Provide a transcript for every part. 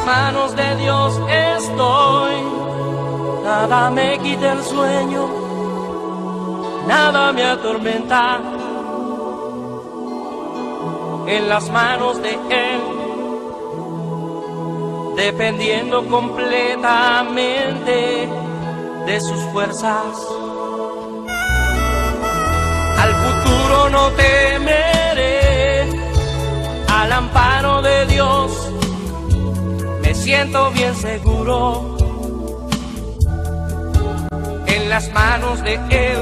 manos de Dios estoy. Nada me quita el sueño, nada me atormenta. En las manos de Él, dependiendo completamente de sus fuerzas. Al futuro no temeré, al amparo de Dios me siento bien seguro. En las manos de Él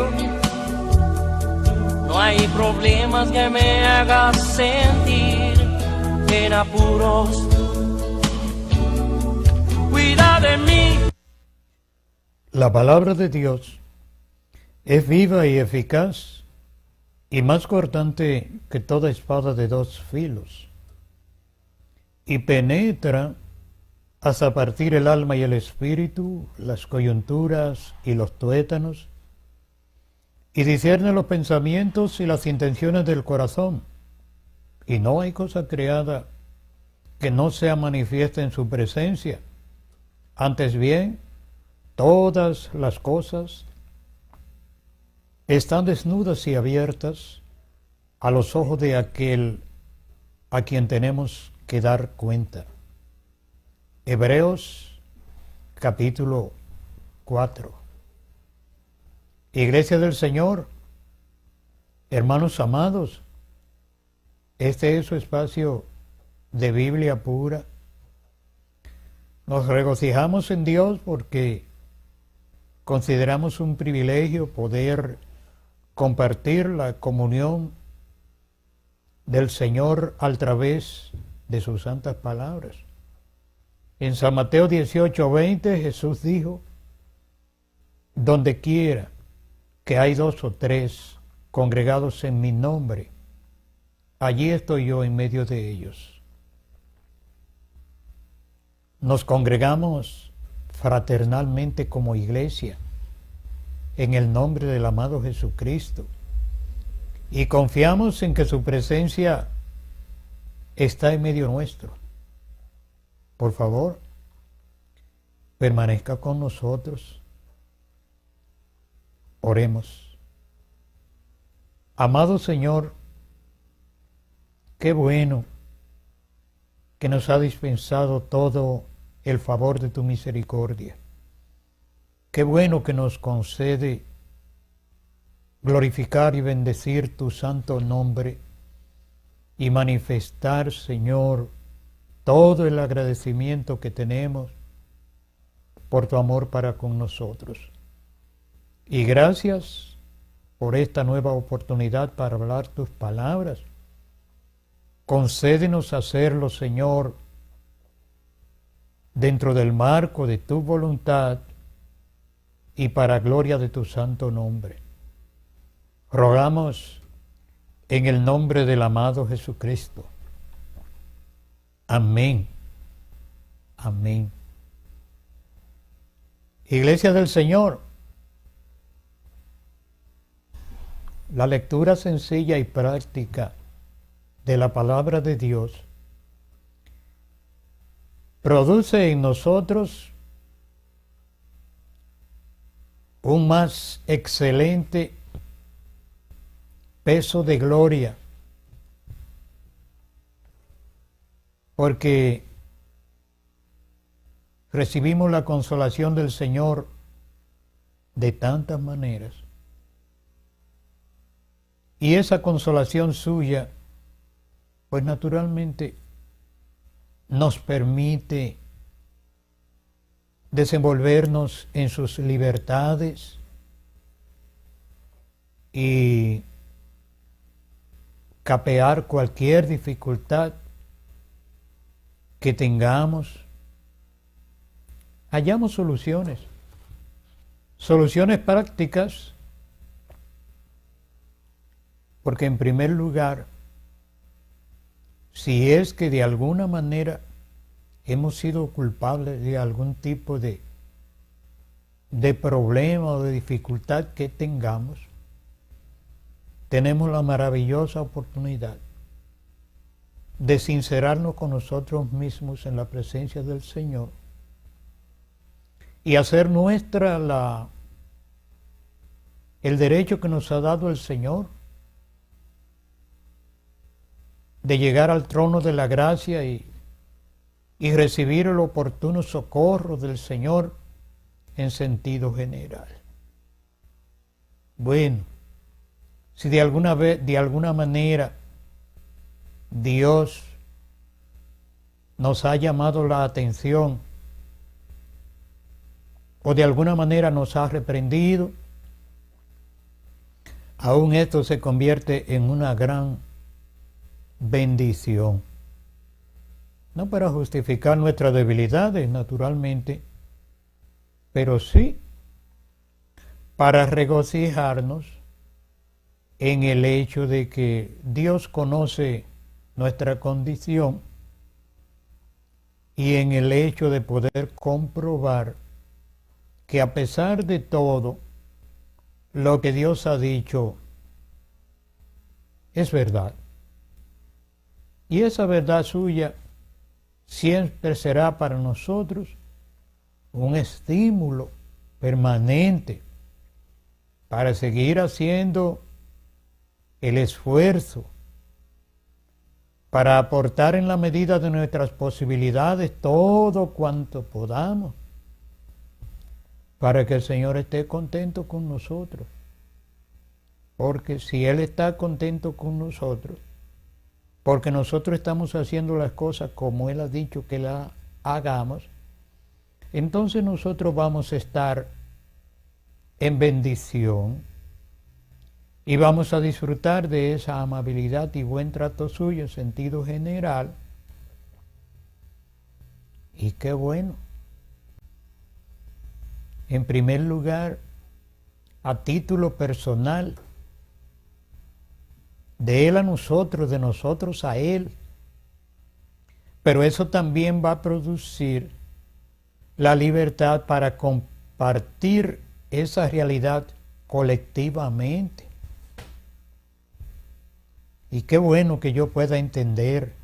no hay problemas que me hagan sentir en apuros. Cuida de mí. La palabra de Dios es viva y eficaz y más cortante que toda espada de dos filos, y penetra hasta partir el alma y el espíritu, las coyunturas y los tuétanos, y discierne los pensamientos y las intenciones del corazón, y no hay cosa creada que no sea manifiesta en su presencia. Antes bien, todas las cosas están desnudas y abiertas a los ojos de aquel a quien tenemos que dar cuenta. Hebreos capítulo 4. Iglesia del Señor, hermanos amados, este es su espacio de Biblia pura. Nos regocijamos en Dios porque consideramos un privilegio poder compartir la comunión del Señor a través de sus santas palabras. En San Mateo 18:20 Jesús dijo: donde quiera que hay 2 o 3 congregados en mi nombre, allí estoy yo en medio de ellos. Nos congregamos fraternalmente como iglesia en el nombre del amado Jesucristo y confiamos en que su presencia está en medio nuestro. Por favor, permanezca con nosotros. Oremos. Amado Señor, qué bueno que nos ha dispensado todo el favor de tu misericordia. Qué bueno que nos concede glorificar y bendecir tu santo nombre y manifestar, Señor, todo el agradecimiento que tenemos por tu amor para con nosotros. Y gracias por esta nueva oportunidad para hablar tus palabras. Concédenos hacerlo, Señor, dentro del marco de tu voluntad y para gloria de tu santo nombre. Rogamos en el nombre del amado Jesucristo. Amén. Amén. Iglesia del Señor, la lectura sencilla y práctica de la palabra de Dios produce en nosotros un más excelente peso de gloria, porque recibimos la consolación del Señor de tantas maneras, y esa consolación suya, pues naturalmente nos permite desenvolvernos en sus libertades y capear cualquier dificultad que tengamos. Hallamos soluciones prácticas, porque en primer lugar, si es que de alguna manera hemos sido culpables de algún tipo de problema o de dificultad que tengamos, tenemos la maravillosa oportunidad de sincerarnos con nosotros mismos en la presencia del Señor y hacer nuestra el derecho que nos ha dado el Señor de llegar al trono de la gracia y recibir el oportuno socorro del Señor en sentido general. Bueno, si de alguna manera Dios nos ha llamado la atención o de alguna manera nos ha reprendido, aún esto se convierte en una gran bendición. No para justificar nuestras debilidades, naturalmente, pero sí para regocijarnos en el hecho de que Dios conoce nuestra condición y en el hecho de poder comprobar que a pesar de todo, lo que Dios ha dicho es verdad. Y esa verdad suya siempre será para nosotros un estímulo permanente para seguir haciendo el esfuerzo, para aportar en la medida de nuestras posibilidades todo cuanto podamos, para que el Señor esté contento con nosotros. Porque si Él está contento con nosotros, porque nosotros estamos haciendo las cosas como Él ha dicho que las hagamos, entonces nosotros vamos a estar en bendición y vamos a disfrutar de esa amabilidad y buen trato suyo en sentido general. Y qué bueno. En primer lugar, a título personal, de Él a nosotros, de nosotros a Él. Pero eso también va a producir la libertad para compartir esa realidad colectivamente. Y qué bueno que yo pueda entender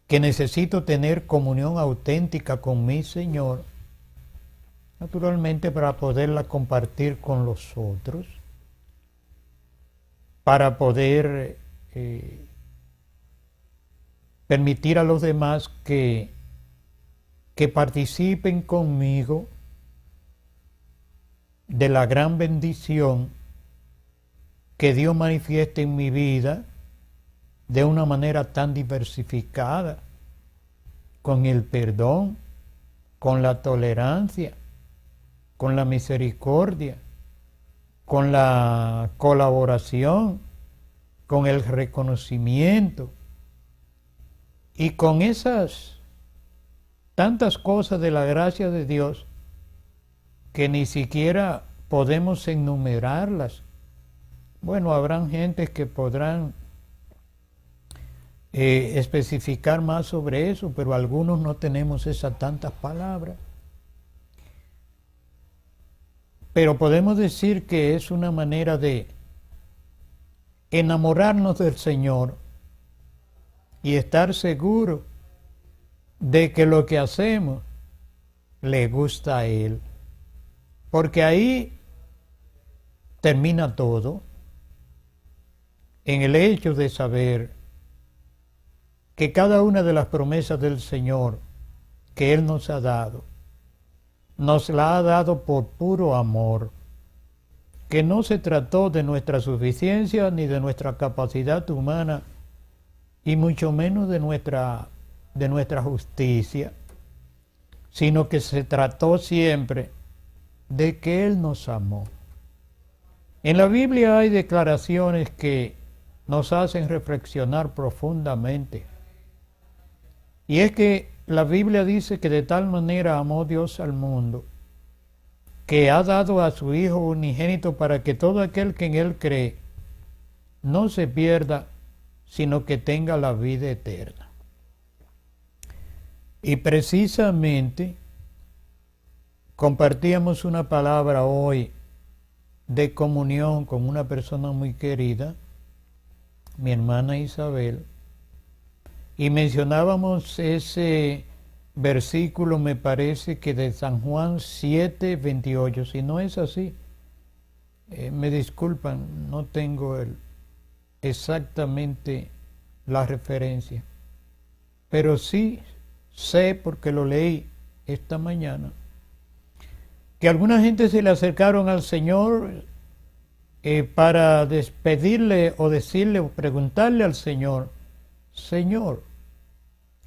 que necesito tener comunión auténtica con mi Señor, naturalmente para poderla compartir con los otros, para poder permitir a los demás que participen conmigo de la gran bendición que Dios manifiesta en mi vida de una manera tan diversificada, con el perdón, con la tolerancia, con la misericordia, con la colaboración, con el reconocimiento y con esas tantas cosas de la gracia de Dios que ni siquiera podemos enumerarlas. Bueno, habrán gentes que podrán especificar más sobre eso, pero algunos no tenemos esas tantas palabras. Pero podemos decir que es una manera de enamorarnos del Señor y estar seguros de que lo que hacemos le gusta a Él. Porque ahí termina todo, en el hecho de saber que cada una de las promesas del Señor que Él nos ha dado, nos la ha dado por puro amor, que no se trató de nuestra suficiencia ni de nuestra capacidad humana, y mucho menos de nuestra justicia, sino que se trató siempre de que Él nos amó. En la Biblia hay declaraciones que nos hacen reflexionar profundamente. Y es que la Biblia dice que de tal manera amó Dios al mundo, que ha dado a su Hijo unigénito para que todo aquel que en Él cree no se pierda, sino que tenga la vida eterna. Y precisamente compartíamos una palabra hoy de comunión con una persona muy querida, mi hermana Isabel, y mencionábamos ese versículo, me parece que de San Juan 7:28. Si no es así, me disculpan, no tengo exactamente la referencia, pero sí sé, porque lo leí esta mañana, que alguna gente se le acercaron al Señor para despedirle o decirle o preguntarle al Señor: Señor,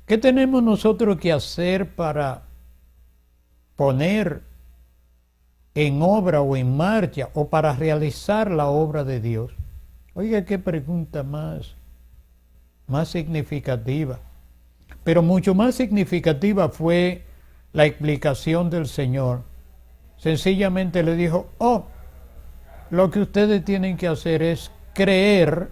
¿qué tenemos nosotros que hacer para poner en obra o en marcha o para realizar la obra de Dios? Oiga, qué pregunta más significativa. Pero mucho más significativa fue la explicación del Señor. Sencillamente le dijo: oh, lo que ustedes tienen que hacer es creer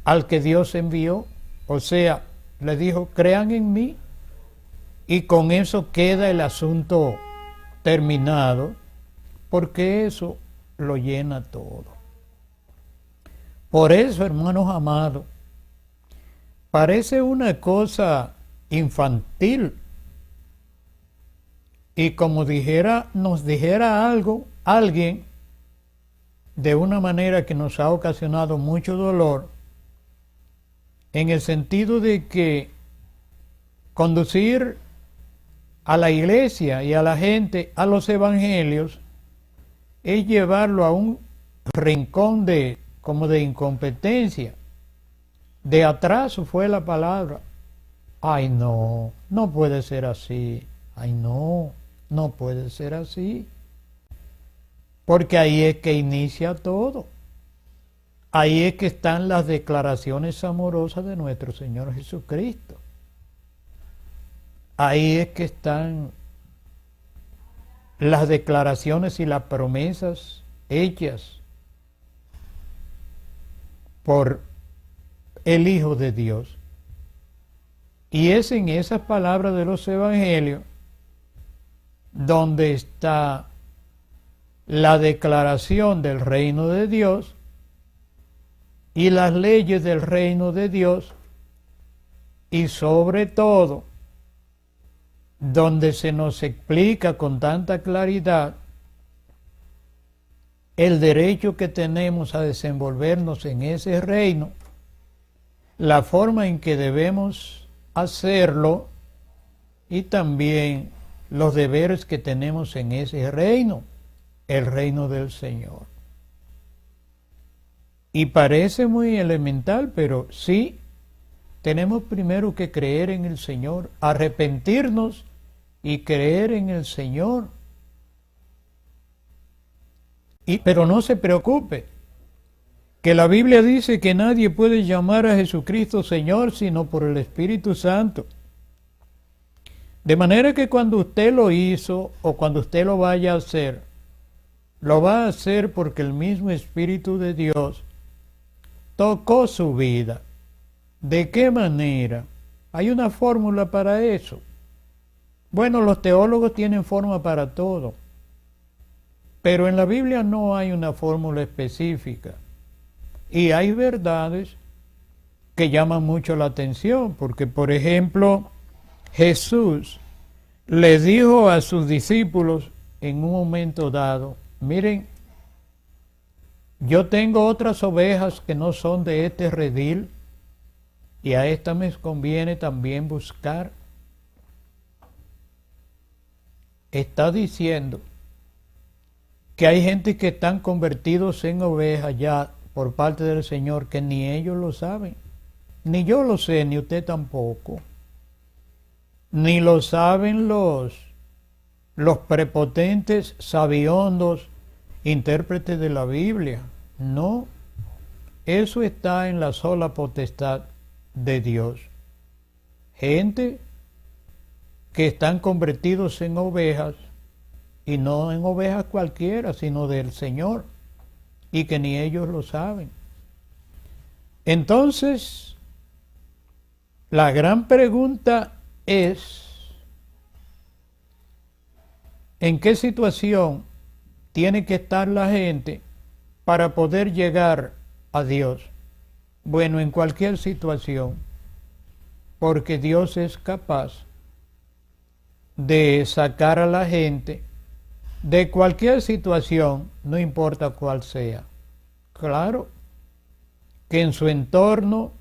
al que Dios envió. O sea, le dijo: crean en mí, y con eso queda el asunto terminado, porque eso lo llena todo. Por eso, hermanos amados, parece una cosa infantil, y como nos dijera alguien de una manera que nos ha ocasionado mucho dolor, en el sentido de que conducir a la iglesia y a la gente a los evangelios es llevarlo a un rincón como de incompetencia, de atraso fue la palabra. Ay, no puede ser así. Ay, no puede ser así. Porque ahí es que inicia todo. Ahí es que están las declaraciones amorosas de nuestro Señor Jesucristo. Ahí es que están las declaraciones y las promesas hechas por el Hijo de Dios. Y es en esas palabras de los evangelios donde está la declaración del reino de Dios y las leyes del reino de Dios, y sobre todo donde se nos explica con tanta claridad el derecho que tenemos a desenvolvernos en ese reino, la forma en que debemos hacerlo y también los deberes que tenemos en ese reino, el reino del Señor. Y parece muy elemental, pero sí, tenemos primero que creer en el Señor, arrepentirnos y creer en el Señor. Pero no se preocupe, que la Biblia dice que nadie puede llamar a Jesucristo Señor sino por el Espíritu Santo. De manera que cuando usted lo hizo o cuando usted lo vaya a hacer, lo va a hacer porque el mismo Espíritu de Dios tocó su vida. ¿De qué manera? Hay una fórmula para eso. Bueno, los teólogos tienen fórmula para todo, pero en la Biblia no hay una fórmula específica. Y hay verdades que llaman mucho la atención, porque por ejemplo, Jesús le dijo a sus discípulos en un momento dado: miren, yo tengo otras ovejas que no son de este redil, y a esta me conviene también buscar. Está diciendo que hay gente que están convertidos en ovejas ya por parte del Señor, que ni ellos lo saben, ni yo lo sé, ni usted tampoco, ni lo saben los prepotentes sabiondos intérpretes de la Biblia. No, eso está en la sola potestad de Dios. Gente que están convertidos en ovejas, y no en ovejas cualquiera, sino del Señor, y que ni ellos lo saben. Entonces, la gran pregunta es: ¿en qué situación tiene que estar la gente para poder llegar a Dios? Bueno, en cualquier situación, porque Dios es capaz de sacar a la gente de cualquier situación, no importa cuál sea. Claro que en su entorno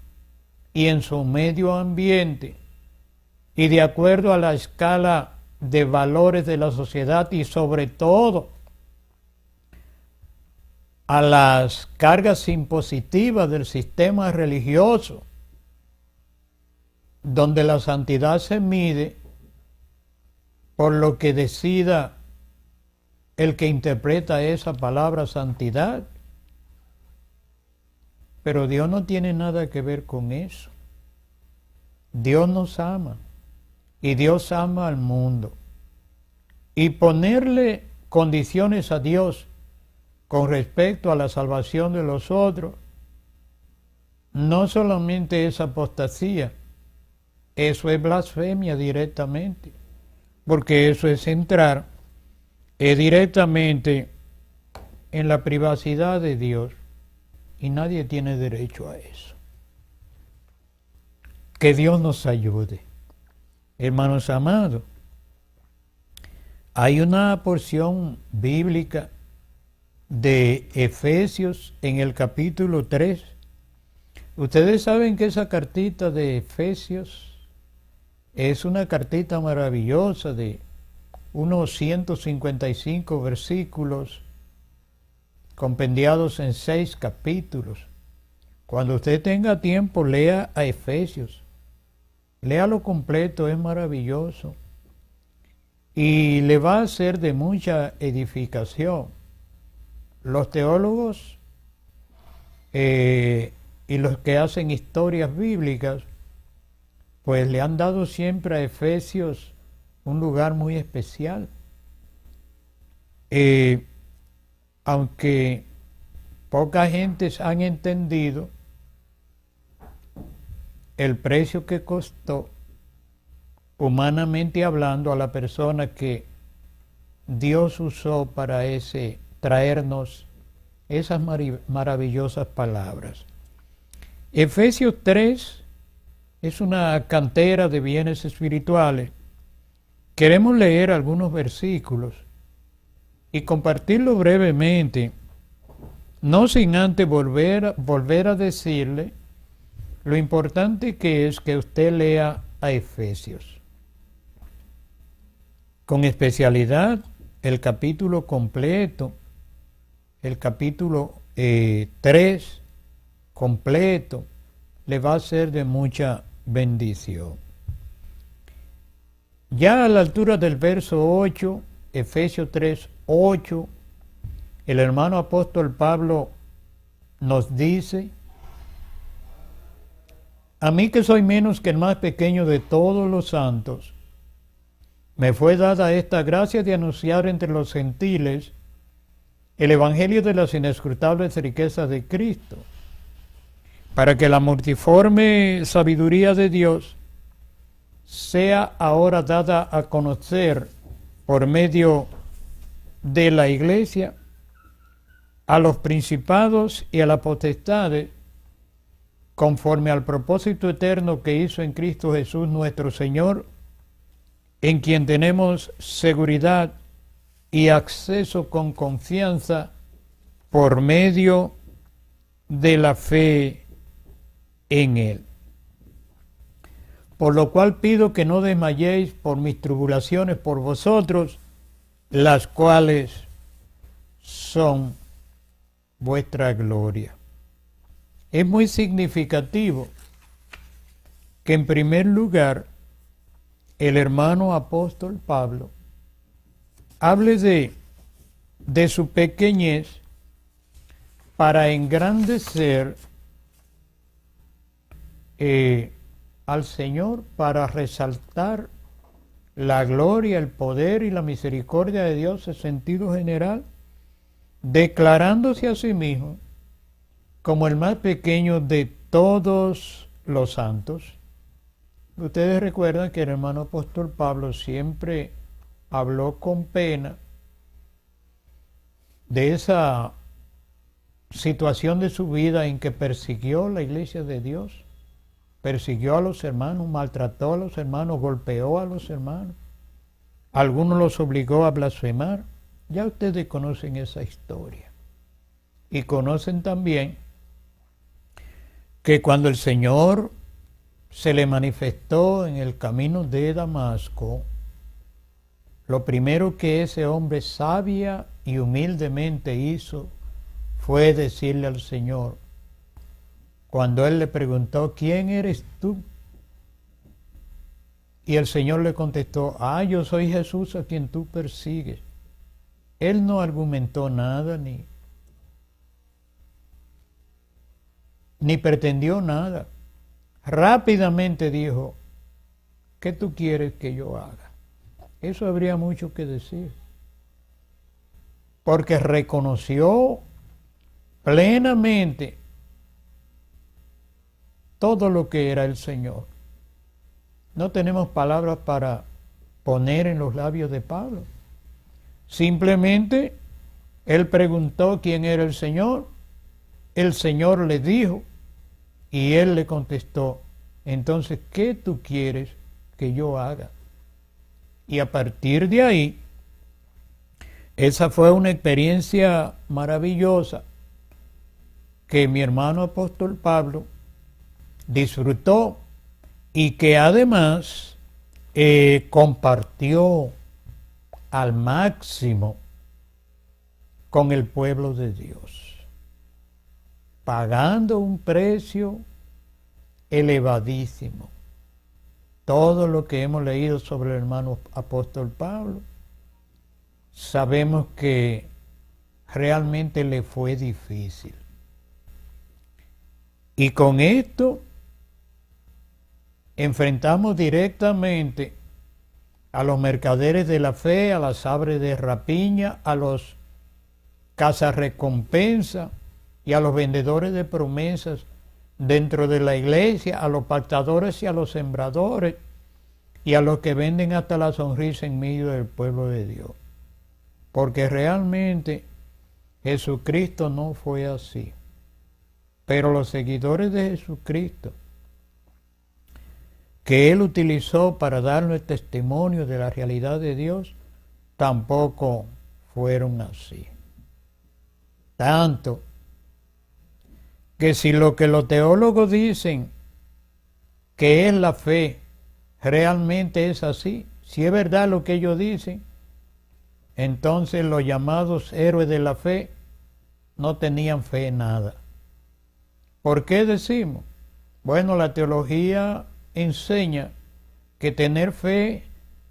y en su medio ambiente y de acuerdo a la escala de valores de la sociedad y sobre todo a las cargas impositivas del sistema religioso, donde la santidad se mide por lo que decida el que interpreta esa palabra santidad. Pero Dios no tiene nada que ver con eso. Dios nos ama y Dios ama al mundo. Y ponerle condiciones a Dios con respecto a la salvación de los otros, no solamente es apostasía, eso es blasfemia directamente, porque eso es entrar directamente en la privacidad de Dios y nadie tiene derecho a eso. Que Dios nos ayude. Hermanos amados, hay una porción bíblica de Efesios en el capítulo 3. Ustedes saben que esa cartita de Efesios es una cartita maravillosa de unos 155 versículos compendiados en 6 capítulos. Cuando usted tenga tiempo, lea a Efesios. Léalo completo, es maravilloso. Y le va a ser de mucha edificación. Los teólogos y los que hacen historias bíblicas, pues le han dado siempre a Efesios un lugar muy especial. Aunque poca gente han entendido el precio que costó, humanamente hablando, a la persona que Dios usó para traernos esas maravillosas palabras. Efesios 3 es una cantera de bienes espirituales. Queremos leer algunos versículos y compartirlo brevemente, no sin antes volver a decirle lo importante que es que usted lea a Efesios. Con especialidad el capítulo completo, el capítulo 3 completo, le va a ser de mucha bendición. Ya a la altura del verso 8, Efesios 3, 8, el hermano apóstol Pablo nos dice: a mí, que soy menos que el más pequeño de todos los santos, me fue dada esta gracia de anunciar entre los gentiles el evangelio de las inescrutables riquezas de Cristo, para que la multiforme sabiduría de Dios sea ahora dada a conocer por medio de la Iglesia a los principados y a las potestades, conforme al propósito eterno que hizo en Cristo Jesús nuestro Señor, en quien tenemos seguridad y acceso con confianza por medio de la fe en Él. Por lo cual pido que no desmayéis por mis tribulaciones por vosotros, las cuales son vuestra gloria. Es muy significativo que en primer lugar el hermano apóstol Pablo hable de su pequeñez para engrandecer al Señor, para resaltar la gloria, el poder y la misericordia de Dios en sentido general, declarándose a sí mismo como el más pequeño de todos los santos. Ustedes recuerdan que el hermano apóstol Pablo siempre habló con pena de esa situación de su vida en que persiguió la iglesia de Dios, persiguió a los hermanos, maltrató a los hermanos, golpeó a los hermanos, algunos los obligó a blasfemar. Ya ustedes conocen esa historia y conocen también que cuando el Señor se le manifestó en el camino de Damasco, lo primero que ese hombre sabia y humildemente hizo fue decirle al Señor, cuando él le preguntó, ¿quién eres tú? Y el Señor le contestó, yo soy Jesús a quien tú persigues. Él no argumentó nada ni pretendió nada. Rápidamente dijo, ¿qué tú quieres que yo haga? Eso habría mucho que decir. Porque reconoció plenamente todo lo que era el Señor. No tenemos palabras para poner en los labios de Pablo. Simplemente él preguntó quién era el Señor le dijo y él le contestó, entonces, ¿qué tú quieres que yo haga? Y a partir de ahí, esa fue una experiencia maravillosa que mi hermano apóstol Pablo disfrutó y que además compartió al máximo con el pueblo de Dios, pagando un precio elevadísimo. Todo lo que hemos leído sobre el hermano apóstol Pablo, sabemos que realmente le fue difícil. Y con esto enfrentamos directamente a los mercaderes de la fe, a las aves de rapiña, a los cazarrecompensa y a los vendedores de promesas dentro de la iglesia, a los pactadores y a los sembradores y a los que venden hasta la sonrisa en medio del pueblo de Dios. Porque realmente Jesucristo no fue así. Pero los seguidores de Jesucristo, que Él utilizó para darnos el testimonio de la realidad de Dios, tampoco fueron así. Tanto que si lo que los teólogos dicen que es la fe, realmente es así, si es verdad lo que ellos dicen, entonces los llamados héroes de la fe no tenían fe en nada. ¿Por qué decimos? Bueno, la teología enseña que tener fe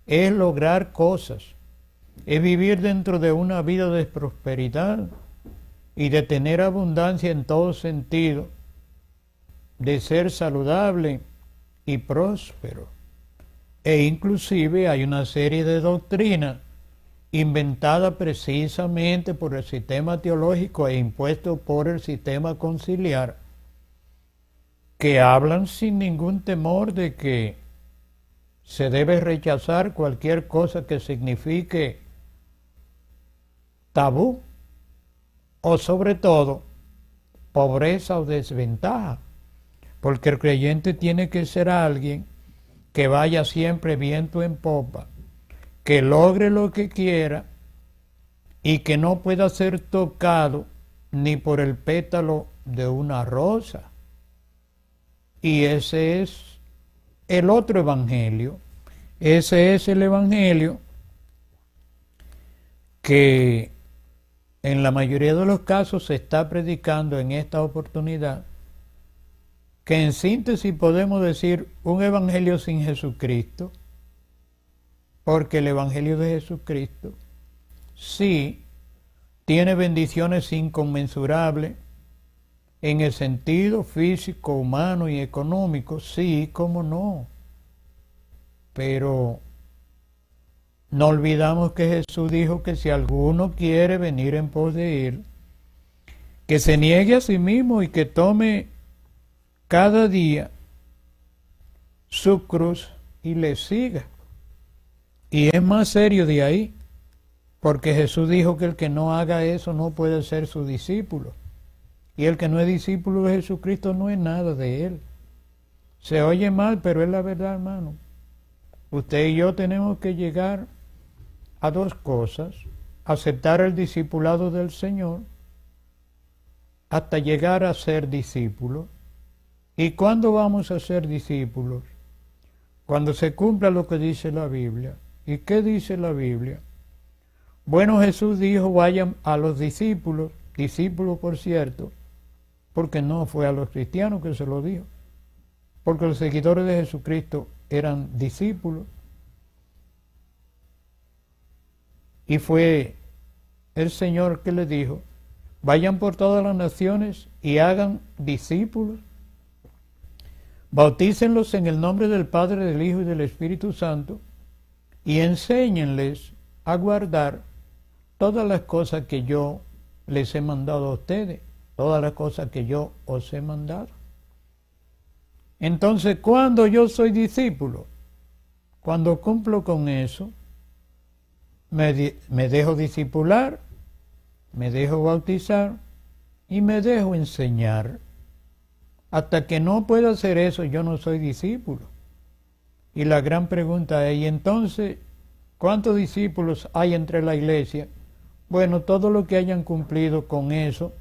es lograr cosas, es vivir dentro de una vida de prosperidad y de tener abundancia en todo sentido, de ser saludable y próspero. E inclusive hay una serie de doctrinas inventadas precisamente por el sistema teológico e impuestos por el sistema conciliar, que hablan sin ningún temor de que se debe rechazar cualquier cosa que signifique tabú o sobre todo pobreza o desventaja, porque el creyente tiene que ser alguien que vaya siempre viento en popa, que logre lo que quiera y que no pueda ser tocado ni por el pétalo de una rosa. Y ese es el otro evangelio. Ese es el evangelio que en la mayoría de los casos se está predicando en esta oportunidad, que en síntesis podemos decir un evangelio sin Jesucristo, porque el evangelio de Jesucristo sí tiene bendiciones inconmensurables en el sentido físico, humano y económico, sí, cómo no. Pero no olvidamos que Jesús dijo que si alguno quiere venir en pos de Él, que se niegue a sí mismo y que tome cada día su cruz y le siga. Y es más serio de ahí, porque Jesús dijo que el que no haga eso no puede ser su discípulo. Y el que no es discípulo de Jesucristo no es nada de Él. Se oye mal, pero es la verdad, hermano. Usted y yo tenemos que llegar a dos cosas: aceptar el discipulado del Señor hasta llegar a ser discípulos. ¿Y cuándo vamos a ser discípulos? Cuando se cumpla lo que dice la Biblia. ¿Y qué dice la Biblia? Bueno, Jesús dijo, vayan a los discípulos, por cierto, porque no fue a los cristianos que se lo dijo, porque los seguidores de Jesucristo eran discípulos. Y fue el Señor que les dijo, vayan por todas las naciones y hagan discípulos. Bautícenlos en el nombre del Padre, del Hijo y del Espíritu Santo y enséñenles a guardar todas las cosas que yo les he mandado a ustedes, todas las cosas que yo os he mandado. Entonces, ¿cuándo yo soy discípulo? Cuando cumplo con eso, me dejo discipular, me dejo bautizar y me dejo enseñar. Hasta que no pueda hacer eso, yo no soy discípulo. Y la gran pregunta es, ¿y entonces cuántos discípulos hay entre la iglesia? Bueno, todos los que hayan cumplido con eso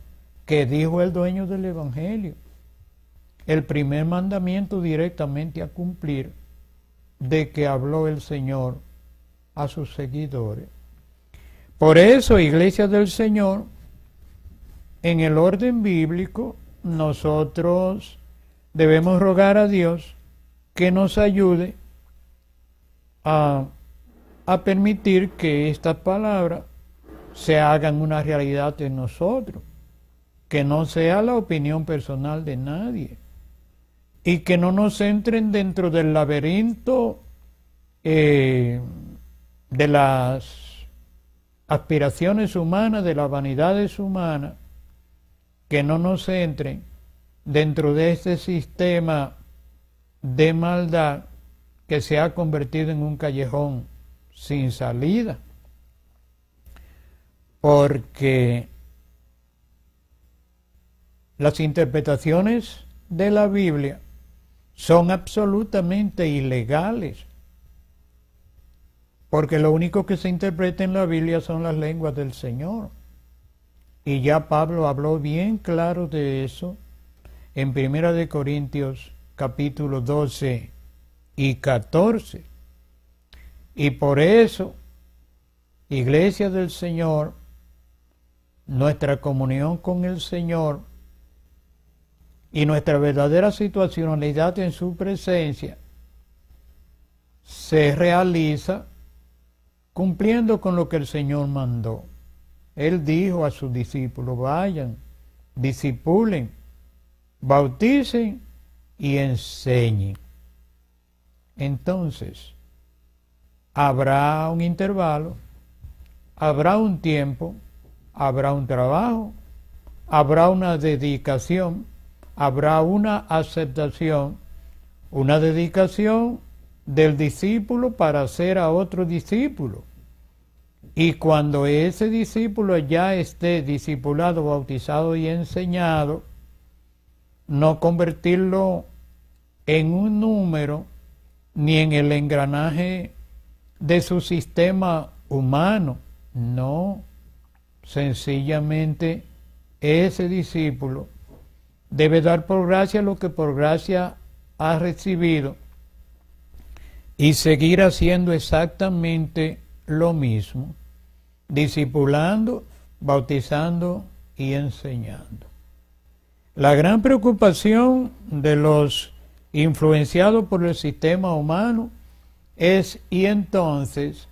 que dijo el dueño del Evangelio. El primer mandamiento directamente a cumplir de que habló el Señor a sus seguidores. Por eso, Iglesia del Señor, en el orden bíblico, nosotros debemos rogar a Dios que nos ayude a permitir que estas palabras se hagan una realidad en nosotros, que no sea la opinión personal de nadie y que no nos entren dentro del laberinto de las aspiraciones humanas, de las vanidades humanas, que no nos entren dentro de este sistema de maldad que se ha convertido en un callejón sin salida. Porque las interpretaciones de la Biblia son absolutamente ilegales, porque lo único que se interpreta en la Biblia son las lenguas del Señor. Y ya Pablo habló bien claro de eso en 1 Corintios capítulo 12 y 14. Y por eso, Iglesia del Señor, nuestra comunión con el Señor y nuestra verdadera situacionalidad en su presencia se realiza cumpliendo con lo que el Señor mandó. Él dijo a sus discípulos, vayan, discipulen, bauticen y enseñen. Entonces, habrá un intervalo, habrá un tiempo, habrá un trabajo, habrá una dedicación, habrá una aceptación, una dedicación del discípulo para hacer a otro discípulo. Y cuando ese discípulo ya esté discipulado, bautizado y enseñado, no convertirlo en un número ni en el engranaje de su sistema humano. No, sencillamente ese discípulo debe dar por gracia lo que por gracia ha recibido y seguir haciendo exactamente lo mismo, discipulando, bautizando y enseñando. La gran preocupación de los influenciados por el sistema humano es, y entonces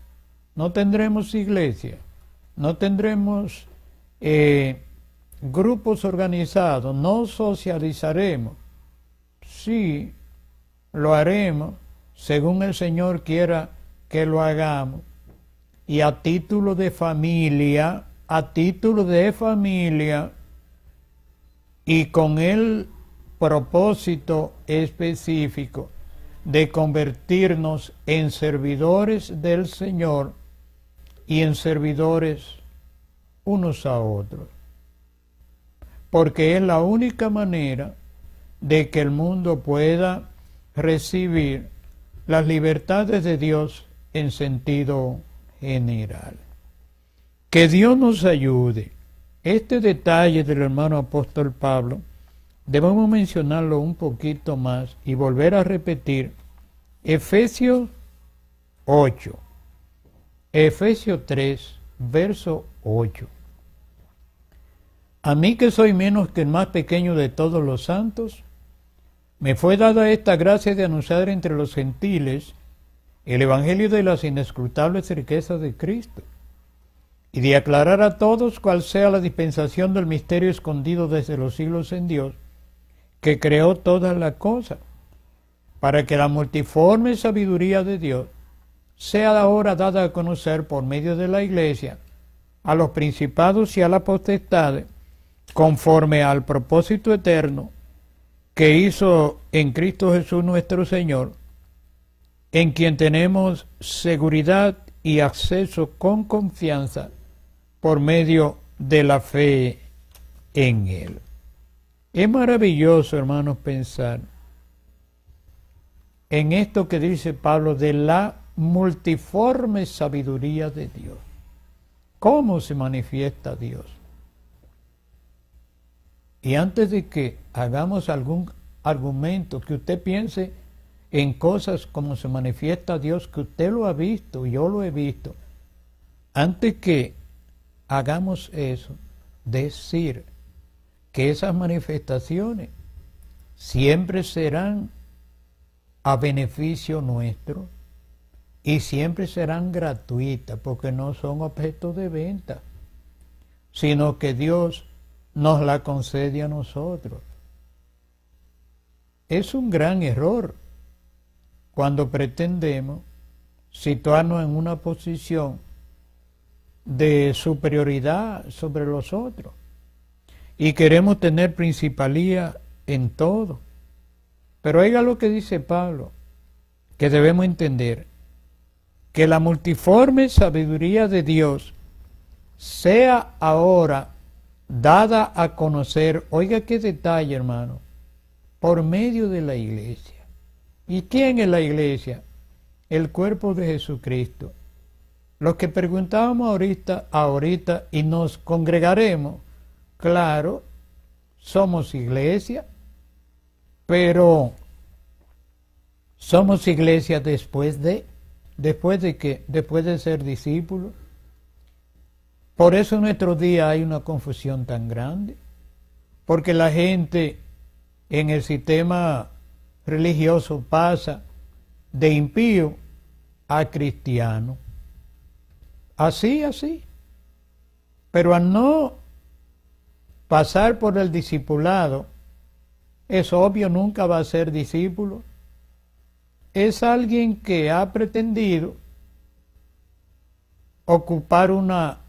no tendremos iglesia, no tendremos grupos organizados, no socializaremos. Sí, lo haremos según el Señor quiera que lo hagamos. Y a título de familia, y con el propósito específico de convertirnos en servidores del Señor y en servidores unos a otros. porque es la única manera de que el mundo pueda recibir las libertades de Dios en sentido general. Que Dios nos ayude. Este detalle del hermano apóstol Pablo debemos mencionarlo un poquito más y volver a repetir Efesios 8, Efesios 3, verso 8. A mí, que soy menos que el más pequeño de todos los santos, me fue dada esta gracia de anunciar entre los gentiles el evangelio de las inescrutables riquezas de Cristo, y de aclarar a todos cuál sea la dispensación del misterio escondido desde los siglos en Dios, que creó todas las cosas, para que la multiforme sabiduría de Dios sea ahora dada a conocer por medio de la Iglesia a los principados y a las potestades, conforme al propósito eterno que hizo en Cristo Jesús nuestro Señor, en quien tenemos seguridad y acceso con confianza por medio de la fe en Él. Es maravilloso, hermanos, pensar en esto que dice Pablo de la multiforme sabiduría de Dios. ¿Cómo se manifiesta Dios? Y antes de que hagamos algún argumento, que usted piense en cosas como se manifiesta Dios, que usted lo ha visto, yo lo he visto. Antes que hagamos eso, decir que esas manifestaciones siempre serán a beneficio nuestro y siempre serán gratuitas, porque no son objeto de venta, sino que Dios nos la concede a nosotros. Es un gran error cuando pretendemos situarnos en una posición de superioridad sobre los otros y queremos tener principalía en todo. Pero oiga lo que dice Pablo, que debemos entender que la multiforme sabiduría de Dios sea ahora dada a conocer, oiga qué detalle, hermano, por medio de la Iglesia. ¿Y quién es la Iglesia? El cuerpo de Jesucristo. Los que preguntábamos ahorita y nos congregaremos, claro, somos iglesia, pero somos iglesia después de qué, después de ser discípulos. Por eso en nuestro día hay una confusión tan grande, porque la gente en el sistema religioso pasa de impío a cristiano. Así. Pero al no pasar por el discipulado, es obvio, nunca va a ser discípulo. Es alguien que ha pretendido ocupar una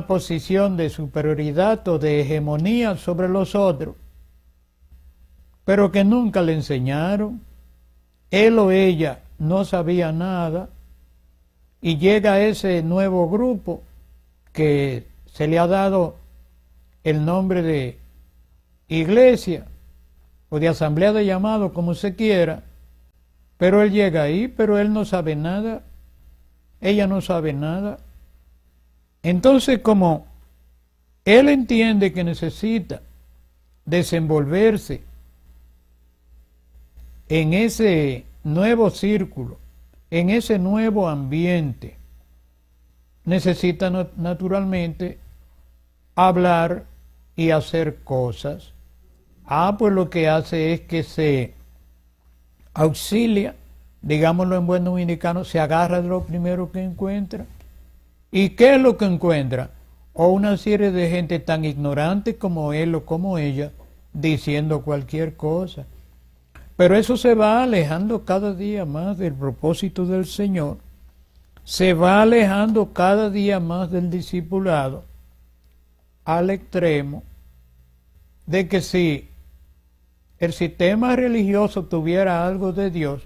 posición de superioridad o de hegemonía sobre los otros, pero que nunca le enseñaron. Él o ella no sabía nada, y llega ese nuevo grupo que se le ha dado el nombre de iglesia o de asamblea de llamado, como se quiera, pero él llega ahí, pero él no sabe nada, ella no sabe nada. Entonces, como él entiende que necesita desenvolverse en ese nuevo círculo, en ese nuevo ambiente, necesita naturalmente hablar y hacer cosas. Pues lo que hace es que se auxilia, digámoslo en buen dominicano, se agarra de lo primero que encuentra. ¿Y qué es lo que encuentra? O una serie de gente tan ignorante como él o como ella, diciendo cualquier cosa. Pero eso se va alejando cada día más del propósito del Señor, se va alejando cada día más del discipulado, al extremo de que si el sistema religioso tuviera algo de Dios,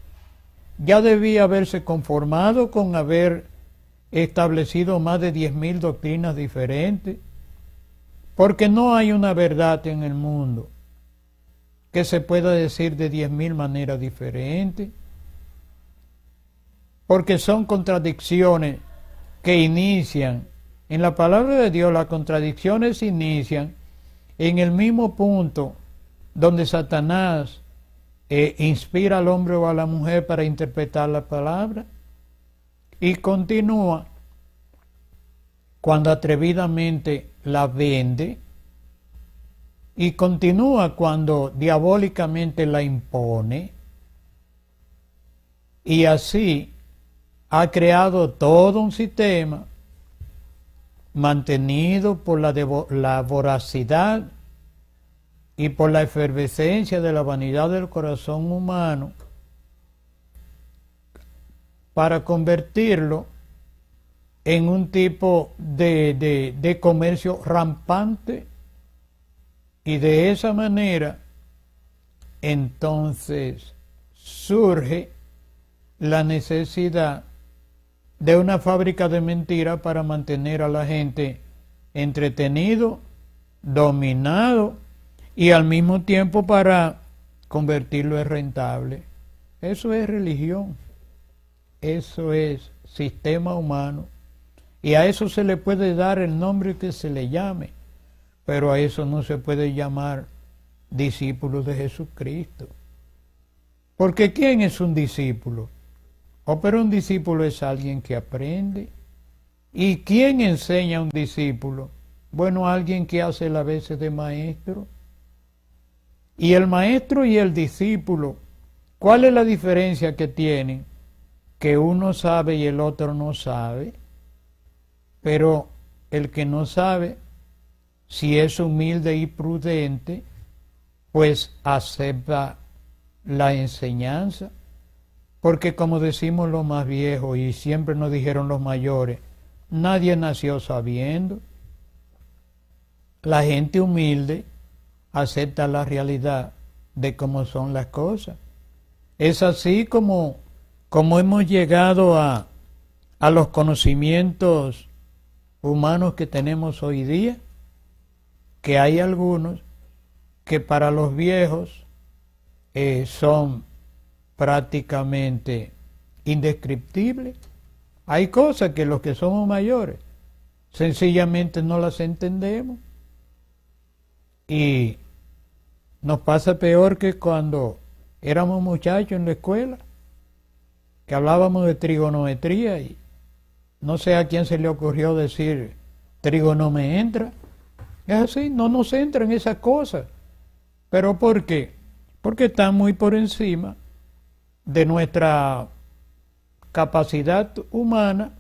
ya debía haberse conformado con haber establecido más de 10,000 doctrinas diferentes, Porque no hay una verdad en el mundo que se pueda decir de 10.000 maneras diferentes, porque son contradicciones que inician. En la palabra de Dios las contradicciones inician en el mismo punto donde Satanás inspira al hombre o a la mujer para interpretar la palabra, y continúa cuando atrevidamente la vende, y continúa cuando diabólicamente la impone, y así ha creado todo un sistema mantenido por la voracidad y por la efervescencia de la vanidad del corazón humano, para convertirlo en un tipo de comercio rampante, y de esa manera entonces surge la necesidad de una fábrica de mentiras para mantener a la gente entretenido, dominado, y al mismo tiempo para convertirlo en rentable. Eso es religión, eso es sistema humano, y a eso se le puede dar el nombre que se le llame, pero a eso no se puede llamar discípulos de Jesucristo. Porque ¿quién es un discípulo? Pero un discípulo es alguien que aprende. ¿Y quién enseña a un discípulo? Bueno, alguien que hace las veces de maestro. Y el maestro y el discípulo, ¿cuál es la diferencia que tienen? Que uno sabe y el otro no sabe. Pero el que no sabe, si es humilde y prudente, pues acepta la enseñanza. Porque como decimos los más viejos y siempre nos dijeron los mayores, nadie nació sabiendo. La gente humilde acepta la realidad de cómo son las cosas. Es así como hemos llegado a los conocimientos humanos que tenemos hoy día, que hay algunos que para los viejos son prácticamente indescriptibles. Hay cosas que los que somos mayores sencillamente no las entendemos, y nos pasa peor que cuando éramos muchachos en la escuela, que hablábamos de trigonometría y no sé a quién se le ocurrió decir trigo no me entra. Es así, no nos entran esas cosas. ¿Pero por qué? Porque están muy por encima de nuestra capacidad humana,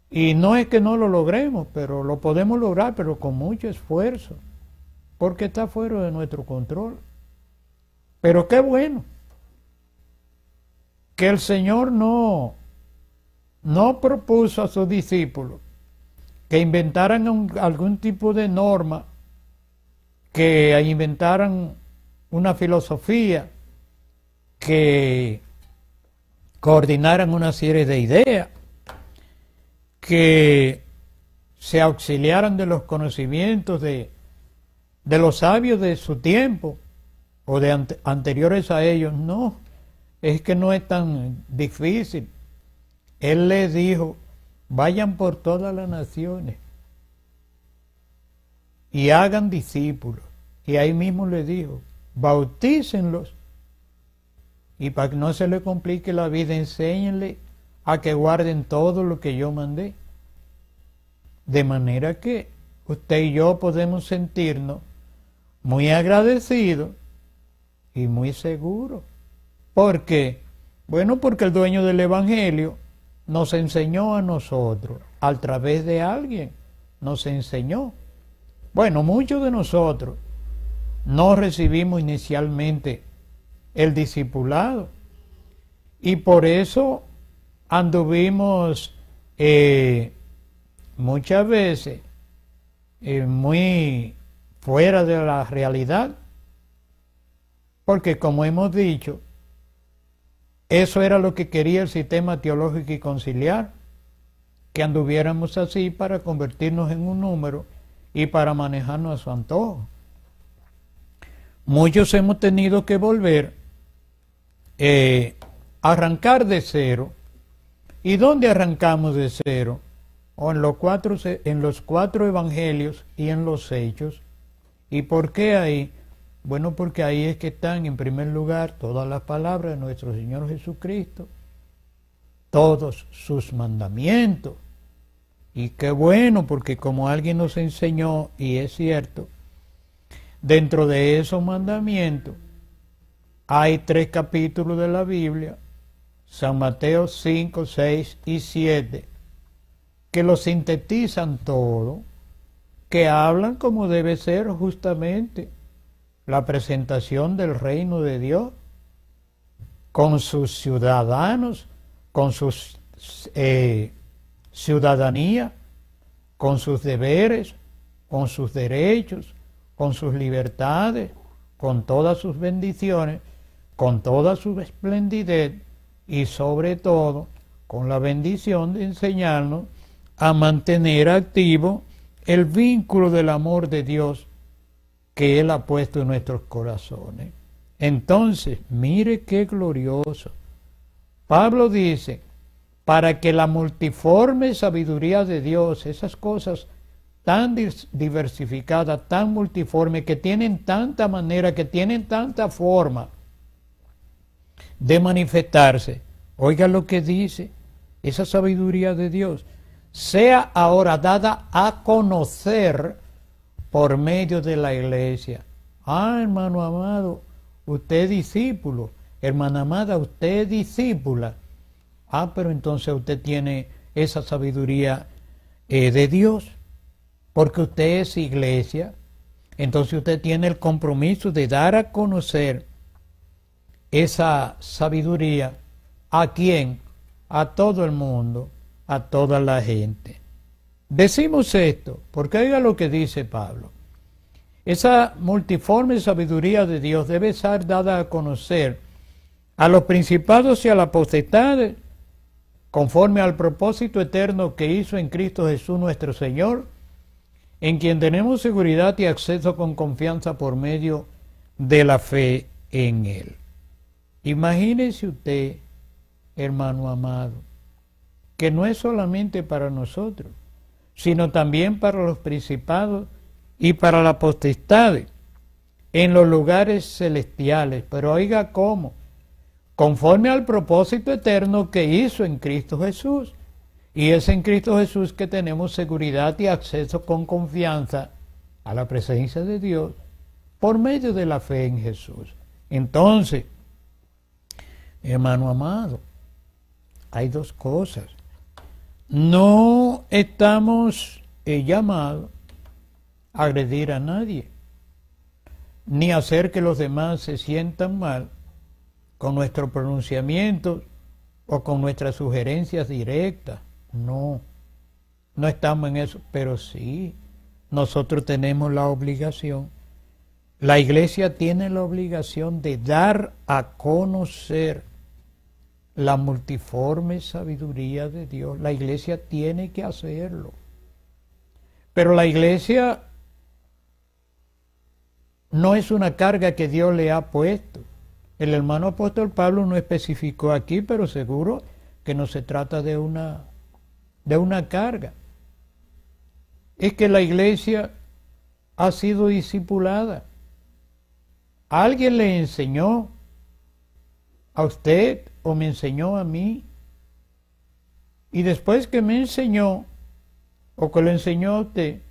y no es que no lo logremos, pero lo podemos lograr, pero con mucho esfuerzo, porque está fuera de nuestro control. Pero qué bueno que el Señor no propuso a sus discípulos que inventaran algún tipo de norma, que inventaran una filosofía, que coordinaran una serie de ideas, que se auxiliaran de los conocimientos de los sabios de su tiempo o de anteriores a ellos. No, es que no es tan difícil. Él les dijo, vayan por todas las naciones y hagan discípulos. Y ahí mismo les dijo, bautícenlos, y para que no se les complique la vida, enséñenle a que guarden todo lo que yo mandé. De manera que usted y yo podemos sentirnos muy agradecidos y muy seguros. ¿Por qué? Bueno, porque el dueño del Evangelio nos enseñó a nosotros, a través de alguien, nos enseñó. Bueno, muchos de nosotros no recibimos inicialmente el discipulado, y por eso anduvimos muchas veces muy fuera de la realidad, porque como hemos dicho, eso era lo que quería el sistema teológico y conciliar, que anduviéramos así para convertirnos en un número y para manejarnos a su antojo. Muchos hemos tenido que volver a arrancar de cero. ¿Y dónde arrancamos de cero? O en los cuatro evangelios y en los hechos. ¿Y por qué ahí? Bueno, porque ahí es que están en primer lugar todas las palabras de nuestro Señor Jesucristo, todos sus mandamientos. Y qué bueno, porque como alguien nos enseñó, y es cierto, dentro de esos mandamientos hay 3 capítulos de la Biblia, San Mateo 5, 6 y 7, que lo sintetizan todo, que hablan como debe ser justamente la presentación del reino de Dios con sus ciudadanos, con sus ciudadanía, con sus deberes, con sus derechos, con sus libertades, con todas sus bendiciones, con toda su esplendidez y sobre todo con la bendición de enseñarnos a mantener activo el vínculo del amor de Dios que Él ha puesto en nuestros corazones. Entonces, mire qué glorioso. Pablo dice, para que la multiforme sabiduría de Dios, esas cosas tan diversificadas, tan multiformes, que tienen tanta manera, que tienen tanta forma de manifestarse, oiga lo que dice, esa sabiduría de Dios, sea ahora dada a conocer por medio de la iglesia. Ah, hermano amado, usted es discípulo. Hermana amada, usted es discípula. Ah, pero entonces usted tiene esa sabiduría de Dios, porque usted es iglesia. Entonces usted tiene el compromiso de dar a conocer esa sabiduría. ¿A quién? A todo el mundo, a toda la gente. Decimos esto porque oiga lo que dice Pablo. Esa multiforme sabiduría de Dios debe ser dada a conocer a los principados y a las potestades, conforme al propósito eterno que hizo en Cristo Jesús nuestro Señor, en quien tenemos seguridad y acceso con confianza por medio de la fe en Él. Imagínese usted, hermano amado, que no es solamente para nosotros, sino también para los principados y para las potestades en los lugares celestiales. Pero oiga cómo, conforme al propósito eterno que hizo en Cristo Jesús. Y es en Cristo Jesús que tenemos seguridad y acceso con confianza a la presencia de Dios por medio de la fe en Jesús. Entonces, hermano amado, hay dos cosas. No estamos llamados a agredir a nadie, ni hacer que los demás se sientan mal con nuestro pronunciamiento o con nuestras sugerencias directas. No estamos en eso, pero sí, nosotros tenemos la obligación, la iglesia tiene la obligación de dar a conocer la multiforme sabiduría de Dios. La iglesia tiene que hacerlo. Pero la iglesia no es una carga que Dios le ha puesto. El hermano apóstol Pablo no especificó aquí, pero seguro que no se trata de una carga. Es que la iglesia ha sido discipulada. Alguien le enseñó a usted o me enseñó a mí, y después que me enseñó o que le enseñó a usted,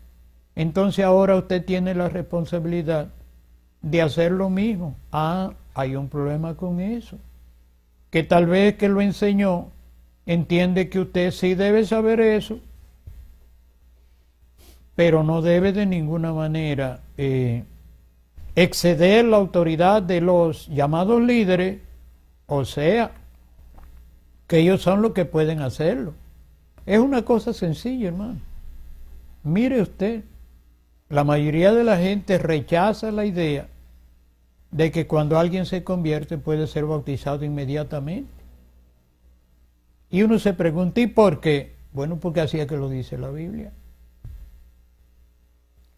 entonces ahora usted tiene la responsabilidad de hacer lo mismo. Ah, hay un problema con eso, que tal vez que lo enseñó entiende que usted sí debe saber eso, pero no debe de ninguna manera exceder la autoridad de los llamados líderes, o sea, que ellos son los que pueden hacerlo. Es una cosa sencilla, hermano. Mire usted, la mayoría de la gente rechaza la idea de que cuando alguien se convierte puede ser bautizado inmediatamente. Y uno se pregunta, ¿y por qué? Bueno, porque así es que lo dice la Biblia.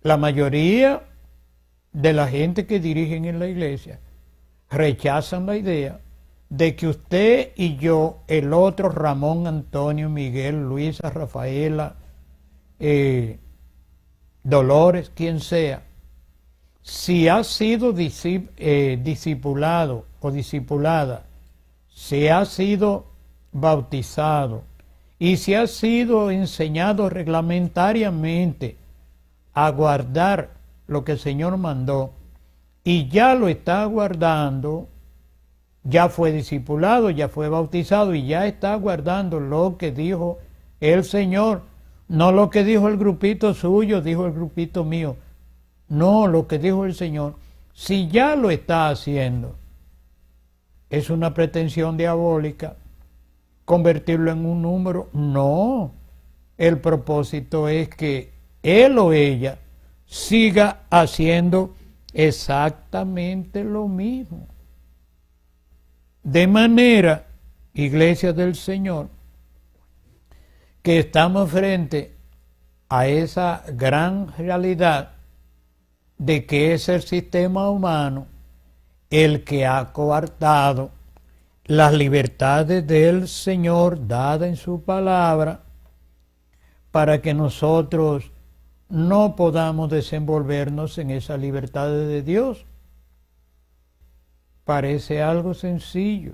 La mayoría de la gente que dirigen en la iglesia rechazan la idea de que usted y yo, el otro, Ramón, Antonio, Miguel, Luisa, Rafaela, Dolores, quien sea, si ha sido discipulado o discipulada, si ha sido bautizado y si ha sido enseñado reglamentariamente a guardar lo que el Señor mandó y ya lo está guardando, ya fue discipulado, ya fue bautizado y ya está guardando lo que dijo el Señor, no lo que dijo el grupito suyo, dijo el grupito mío, no, lo que dijo el Señor. Si ya lo está haciendo, ¿es una pretensión diabólica convertirlo en un número? No, el propósito es que él o ella siga haciendo exactamente lo mismo. De manera, Iglesia del Señor, que estamos frente a esa gran realidad de que es el sistema humano el que ha coartado las libertades del Señor dadas en su palabra para que nosotros no podamos desenvolvernos en esas libertades de Dios. Parece algo sencillo,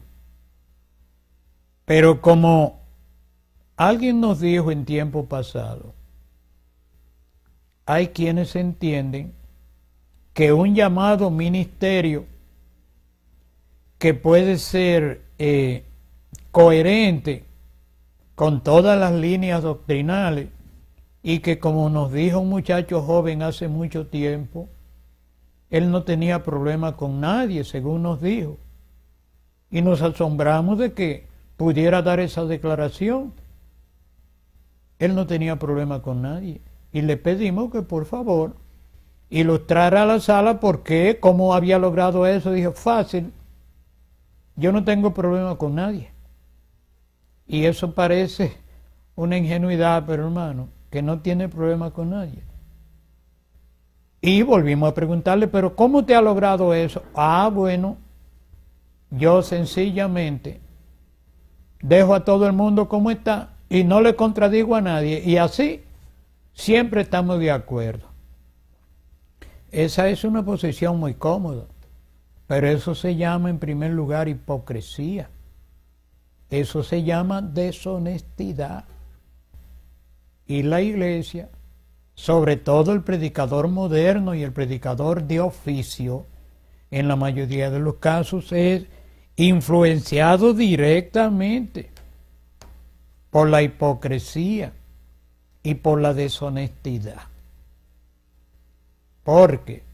pero como alguien nos dijo en tiempo pasado, hay quienes entienden que un llamado ministerio que puede ser coherente con todas las líneas doctrinales y que, como nos dijo un muchacho joven hace mucho tiempo, él no tenía problema con nadie, según nos dijo, y nos asombramos de que pudiera dar esa declaración. Él no tenía problema con nadie y le pedimos que por favor ilustrara a la sala por qué, cómo había logrado eso. Dijo, fácil, yo no tengo problema con nadie. Y eso parece una ingenuidad, pero hermano, que no tiene problema con nadie. Y volvimos a preguntarle, pero ¿cómo te ha logrado eso? Bueno, yo sencillamente dejo a todo el mundo como está y no le contradigo a nadie. Y así siempre estamos de acuerdo. Esa es una posición muy cómoda, pero eso se llama en primer lugar hipocresía. Eso se llama deshonestidad. Y la iglesia, sobre todo el predicador moderno y el predicador de oficio, en la mayoría de los casos es influenciado directamente por la hipocresía y por la deshonestidad. Porque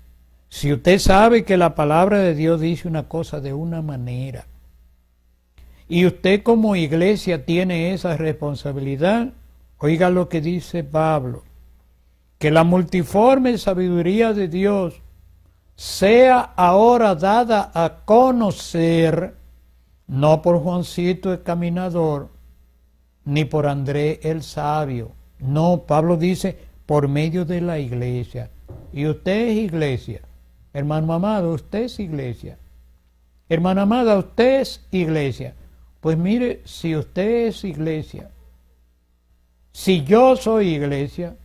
si usted sabe que la palabra de Dios dice una cosa de una manera, y usted como iglesia tiene esa responsabilidad, oiga lo que dice Pablo, que la multiforme sabiduría de Dios sea ahora dada a conocer, no por Juancito el caminador, ni por Andrés el sabio. No, Pablo dice, por medio de la iglesia. Y usted es iglesia. Hermano amado, usted es iglesia. Hermana amada, usted es iglesia. Pues mire, si usted es iglesia, si yo soy iglesia,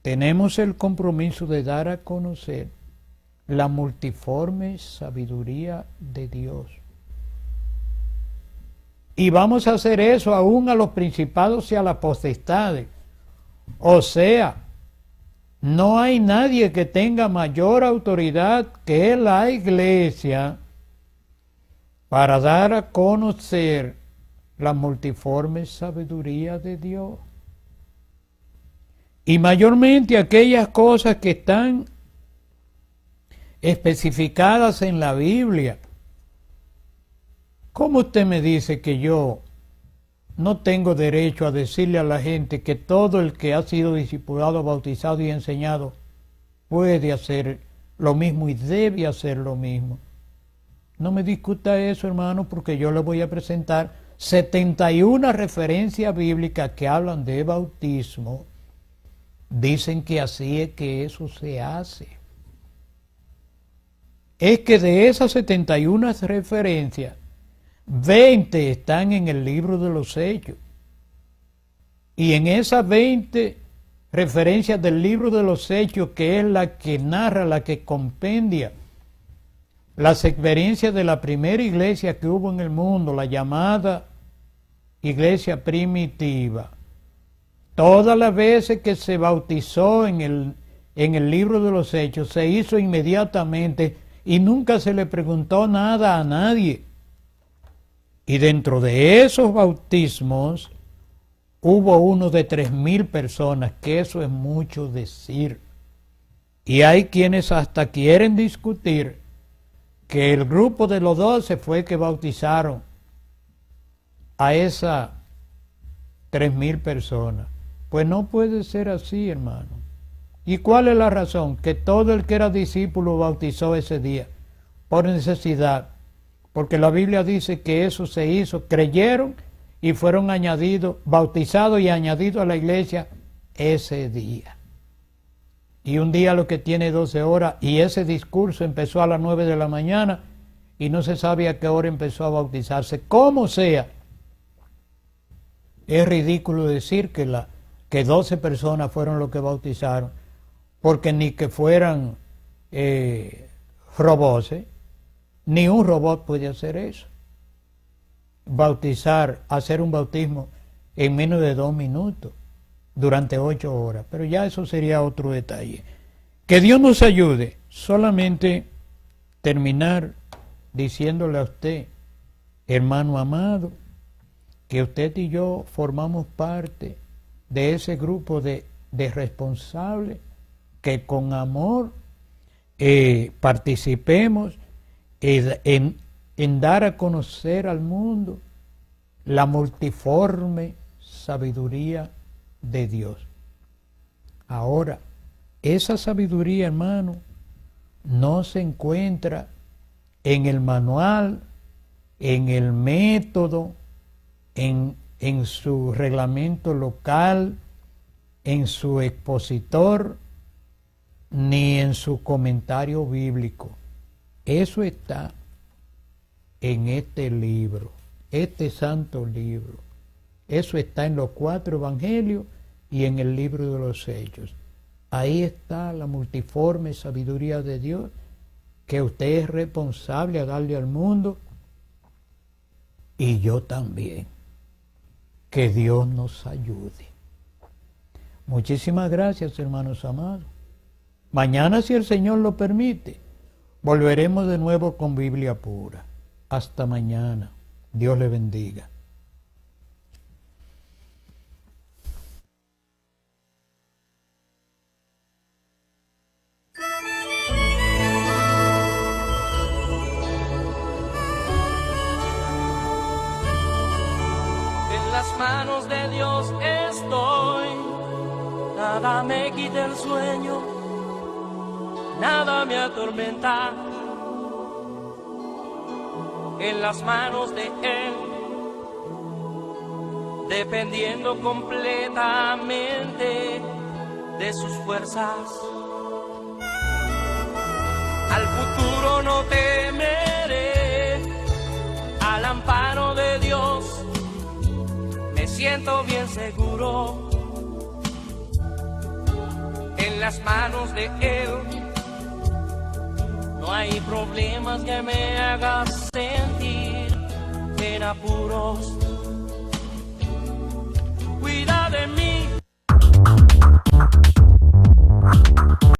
tenemos el compromiso de dar a conocer la multiforme sabiduría de Dios. Y vamos a hacer eso aún a los principados y a las potestades. O sea, no hay nadie que tenga mayor autoridad que la iglesia para dar a conocer la multiforme sabiduría de Dios. Y mayormente aquellas cosas que están especificadas en la Biblia. ¿Cómo usted me dice que yo no tengo derecho a decirle a la gente que todo el que ha sido discipulado, bautizado y enseñado puede hacer lo mismo y debe hacer lo mismo? No me discuta eso, hermano, porque yo le voy a presentar 71 referencias bíblicas que hablan de bautismo dicen que así es que eso se hace. Es que de esas 71 referencias, 20 están en el libro de los Hechos. Y en esas 20 referencias del libro de los Hechos, que es la que narra, la que compendia las experiencias de la primera iglesia que hubo en el mundo, la llamada iglesia primitiva, todas las veces que se bautizó en el libro de los Hechos, se hizo inmediatamente y nunca se le preguntó nada a nadie. Y dentro de esos bautismos hubo uno de 3,000 personas, que eso es mucho decir. Y hay quienes hasta quieren discutir que el grupo de los 12 fue que bautizaron a esas 3,000 personas. Pues no puede ser así, hermano. ¿Y cuál es la razón? Que todo el que era discípulo bautizó ese día, por necesidad. Porque la Biblia dice que eso se hizo, creyeron y fueron añadidos, bautizados y añadidos a la iglesia ese día. Y un día lo que tiene 12 horas, y ese discurso empezó a las 9 de la mañana y no se sabe a qué hora empezó a bautizarse. Como sea, es ridículo decir que 12 personas fueron los que bautizaron, porque ni que fueran robots, ni un robot puede hacer eso. Bautizar, hacer un bautismo en menos de 2 minutos, durante 8 horas. Pero ya eso sería otro detalle. Que Dios nos ayude. Solamente terminar diciéndole a usted, hermano amado, que usted y yo formamos parte de ese grupo de responsables que con amor participemos en dar a conocer al mundo la multiforme sabiduría de Dios. Ahora, esa sabiduría, hermano, no se encuentra en el manual, en el método, en su reglamento local, en su expositor, ni en su comentario bíblico. Eso está en este libro, este santo libro. Eso está en los 4 evangelios y en el libro de los Hechos. Ahí está la multiforme sabiduría de Dios, que usted es responsable a darle al mundo, y yo también. Que Dios nos ayude. Muchísimas gracias, hermanos amados. Mañana, si el Señor lo permite, volveremos de nuevo con Biblia pura. Hasta mañana. Dios le bendiga. En las manos de Dios estoy, nada me quita el sueño, nada me atormenta. En las manos de Él, dependiendo completamente de sus fuerzas. Al futuro no temeré, al amparo de Dios me siento bien seguro. En las manos de Él no hay problemas que me hagan sentir en apuros.